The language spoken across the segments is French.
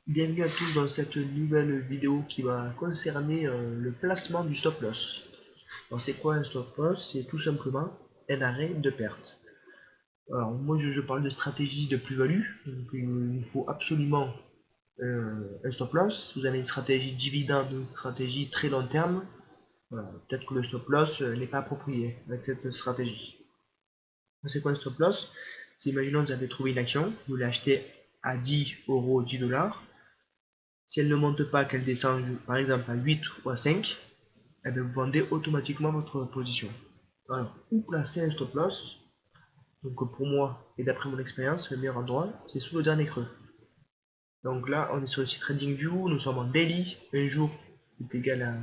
Bienvenue à tous dans cette nouvelle vidéo qui va concerner le placement du stop loss. Alors c'est quoi un stop loss? C'est tout simplement un arrêt de perte. Alors moi je parle de stratégie de plus-value, donc il nous faut absolument un stop loss. Si vous avez une stratégie dividende, une stratégie très long terme, voilà, peut-être que le stop loss n'est pas approprié avec cette stratégie. C'est quoi le stop loss? C'est, imaginons que vous avez trouvé une action, vous l'achetez à 10 euros, 10 dollars. Si elle ne monte pas, qu'elle descend par exemple à 8 ou à 5, eh bien, vous vendez automatiquement votre position. Alors, où placer un stop loss? Donc pour moi, et d'après mon expérience, le meilleur endroit, c'est sous le dernier creux. Donc là, on est sur le site TradingView, nous sommes en daily, un jour est égal à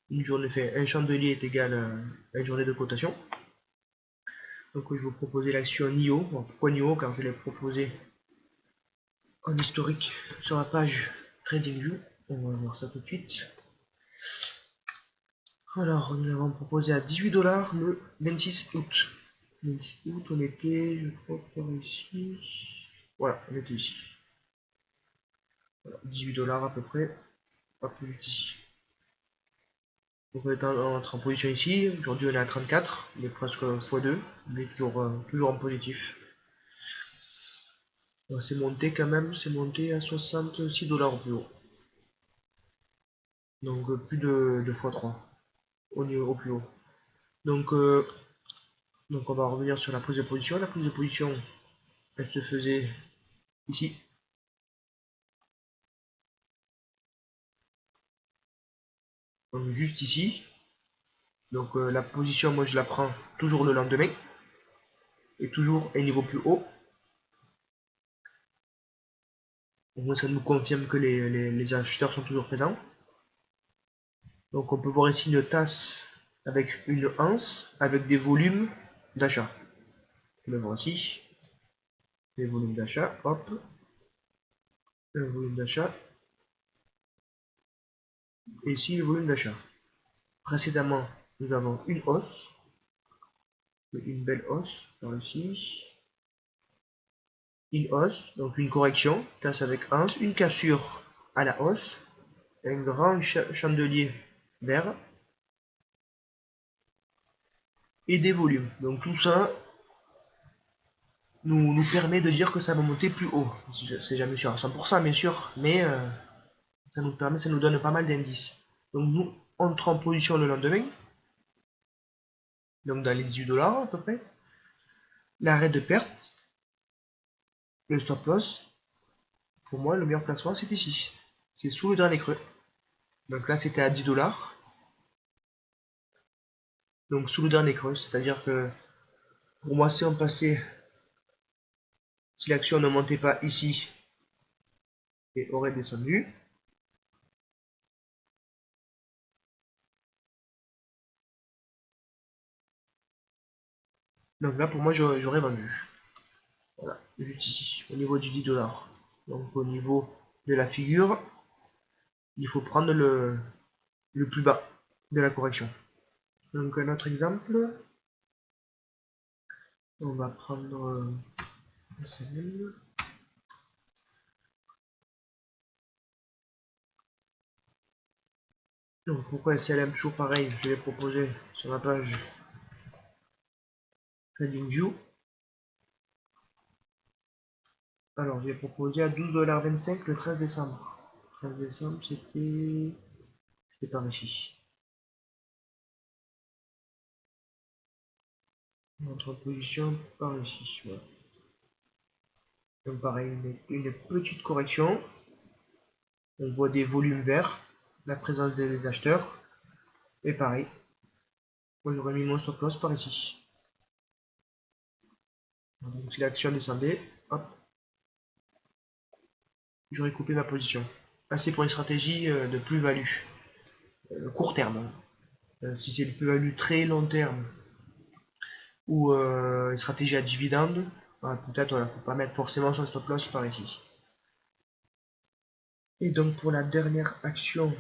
une journée, fait un chandelier est égal à une journée de cotation. Donc je vais vous proposer l'action NIO. Bon, pourquoi NIO? Car je l'ai proposé en historique sur la page TradingView. On va voir ça tout de suite. Alors, nous l'avons proposé à 18 dollars le 26 août. 26 août, on était, je crois, par ici. Voilà, on était ici. Voilà, 18 dollars à peu près. Hop, juste ici. Donc on est en position ici. Aujourd'hui, on est à 34. Il est presque x2. Mais toujours en positif. C'est monté quand même. C'est monté à 66 dollars au plus haut. Donc plus de x3 au plus haut. Donc on va revenir sur la prise de position. La prise de position, elle se faisait ici. Donc juste ici. Donc la position, moi je la prends toujours le lendemain. Et toujours un niveau plus haut. Au moins ça nous confirme que les acheteurs sont toujours présents. Donc on peut voir ici une tasse avec une anse, avec des volumes d'achat. On peut voir ici. Les volumes d'achat, hop. Un volume d'achat. Et ici le volume d'achat. Précédemment, nous avons une hausse. Une belle hausse par ici. Une hausse, donc une correction, tasse avec anse, une cassure à la hausse, un grand chandelier vert et des volumes. Donc tout ça nous permet de dire que ça va monter plus haut. C'est jamais sûr à 100% bien sûr, mais ça nous donne pas mal d'indices. Donc nous entrons en position le lendemain, donc dans les 18 dollars à peu près. L'arrêt de perte, le stop loss, pour moi le meilleur placement c'est ici. C'est sous le dernier creux. Donc là c'était à 10 dollars. Donc sous le dernier creux, c'est-à-dire que pour moi si on passait, si l'action ne montait pas ici et aurait descendu, donc là pour moi j'aurais vendu. Voilà, juste ici, au niveau du 10 dollars. Donc au niveau de la figure, il faut prendre le plus bas de la correction. Donc un autre exemple, on va prendre SLM. Donc pourquoi SLM? Toujours pareil, je l'ai proposé sur la page TradingView. Alors j'ai proposé à 12,25$ le 13 décembre. 13 décembre c'était par ici. Notre position par ici. Voilà. Donc pareil, une petite correction. On voit des volumes verts, la présence des acheteurs. Et pareil, moi j'aurais mis mon stop loss par ici. Donc si l'action descendait, hop, j'aurais coupé ma position. Là c'est pour une stratégie de plus-value, court terme. Si c'est une plus-value très long terme ou une stratégie à dividende, peut-être voilà, faut pas mettre forcément son stop loss par ici. Et donc pour la dernière action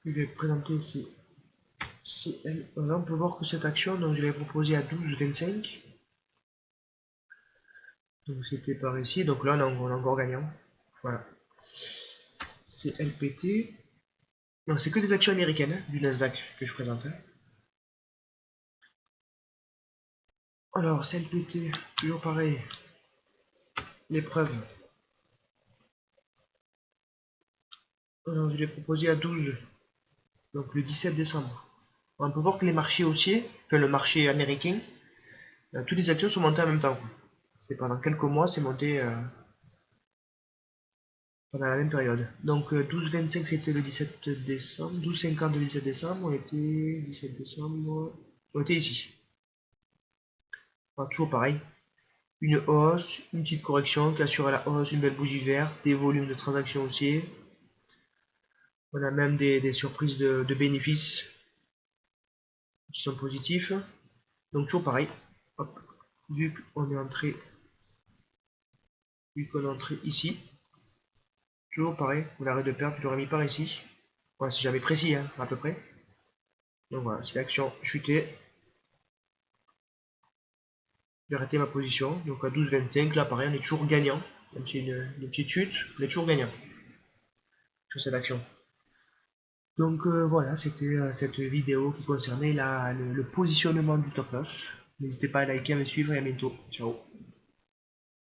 que je vais présenter, c'est CL. Là on peut voir que cette action, donc je l'ai proposée à 12,25. Donc c'était par ici, donc là on est encore gagnant. Voilà. c'est LPT. Non, c'est que des actions américaines hein, du Nasdaq que je présente. Hein. Alors, c'est LPT, toujours pareil. L'épreuve. Alors, je l'ai proposé à 12, donc le 17 décembre. On peut voir que les marchés haussiers, enfin le marché américain, toutes les actions sont montées en même temps. C'était pendant quelques mois, c'est monté pendant la même période. Donc 12,25 c'était le 17 décembre, 12,50 le 17 décembre, on était 17 décembre, on était ici. Enfin, toujours pareil, une hausse, une petite correction qui assure la hausse, une belle bougie verte, des volumes de transactions haussiers. On a même des surprises de bénéfices qui sont positifs. Donc toujours pareil, hop, vu qu'on est entré, vu qu'on est entré ici, toujours pareil, pour l'arrêt de perte, je l'aurais mis par ici. Voilà, c'est jamais précis, hein, à peu près. Donc voilà, si l'action chutait, j'ai arrêté ma position. Donc à 12,25, là pareil, on est toujours gagnant. Même si une petite chute, on est toujours gagnant sur cette action. Donc voilà, c'était cette vidéo qui concernait le positionnement du stop loss. N'hésitez pas à liker, à me suivre et à bientôt. Ciao.